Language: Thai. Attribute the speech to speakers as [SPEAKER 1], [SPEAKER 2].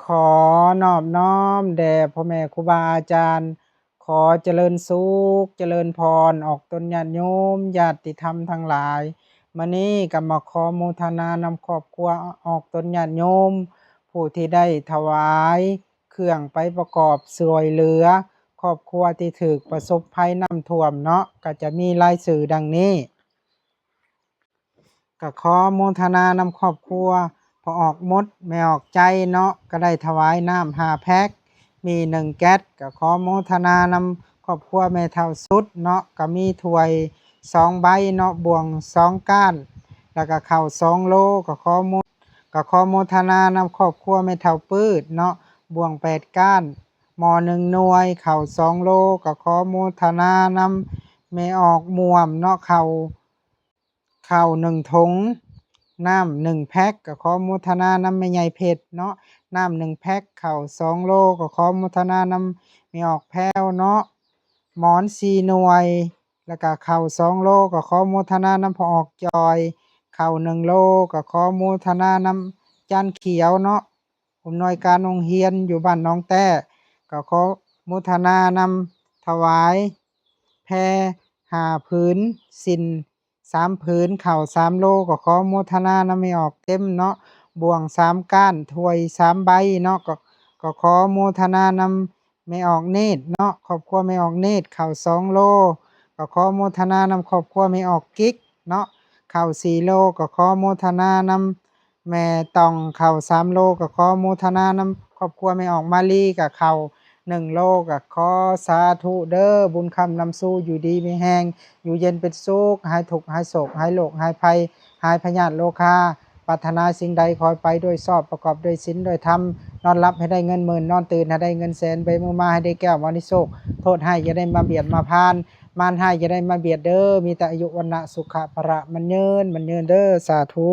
[SPEAKER 1] ขอนอบน้อมแด่พ่อแม่ครูบาอาจารย์ขอเจริญสุขเจริญพรออกตนญาติโยมญาติธรรมทั้งหลายมื้อนี้ก็มาขอโมทนานำครอบครัวออกตนญาติโยมผู้ที่ได้ถวายเครื่องไปประกอบช่วยเหลือครอบครัวที่ถูกประสบภัยน้ำท่วมเนาะก็จะมีรายชื่อดังนี้ก็ขอโมทนานำครอบครัวพอออกมดไม่ออกใจเนาะก็ได้ถวายน้ำ5แพ็คมี1แก๊สก็ขอโมทนานำครอบครัวแม่เฒ่าสุดเนาะก็มีถ้วย2ใบเนาะบ่วง2ก้านแล้วก็ข้าว2โลก็ขอโมทนานำครอบครัวแม่เฒ่าปื้ดเนาะบ่วง8ก้านหม้อ1หน่วยข้าว2โลก็ขอโมทนานำแม่ออกม่วมเนาะข้าว1ถุงน้ำ1แพ็คก็ขอโมทนานำแม่ใหญ่เพชรเนาะน้ำ1แพ็คข้าว2โลก็ขอโมทนานำแม่ออกแพ้วเนาะหมอน4หน่วยแล้วก็ข้าว2โลก็ขอโมทนานำพ่อออกจอยข้าว1โลก็ขอโมทนานำจันเขียวเนาะผู้อำนวยการโรงเรียนอยู่บ้านหนองแต้ก็ขอโมทนานำถวายแพ5ผืนสิน3ผืนข้าว3โลก็ขอโมทนานำแม่ออกเต็มเนาะบ่วง3ก้านถ้วย3ใบเนาะก็ขอโมทนานำแม่ออกเนตรเนาะครอบครัวแม่ออกเนตรข้าว2โลก็ขอโมทนานำครอบครัวแม่ออกกิ๊กเนาะข้าว4โลก็ขอโมทนานำแม่ต้องข้าว3โลก็ขอโมทนานำครอบครัวแม่ออกมาลีก็ข้าว1โลก็ขอสาธุเด้อบุญคำนำสู่อยู่ดีมีแรง อยู่เย็นเป็นสุขหายทุกข์หายโศกหายโรคหายภัยหายพยาธิโรคาปรารถนาสิ่งใดขอให้ไปด้วยชอบประกอบด้วยศีลด้วยธรรมนอนหลับให้ได้เงินหมื่นนอนตื่นให้ได้เงินแสนไปมือมาให้ได้แก้วมรณโชคโทษให้อย่าได้มาเบียดมาพานมารให้อย่าได้มาเบียดเด้อมีแต่อายุวันนะสุขะพระมันยืนเด้อสาธุ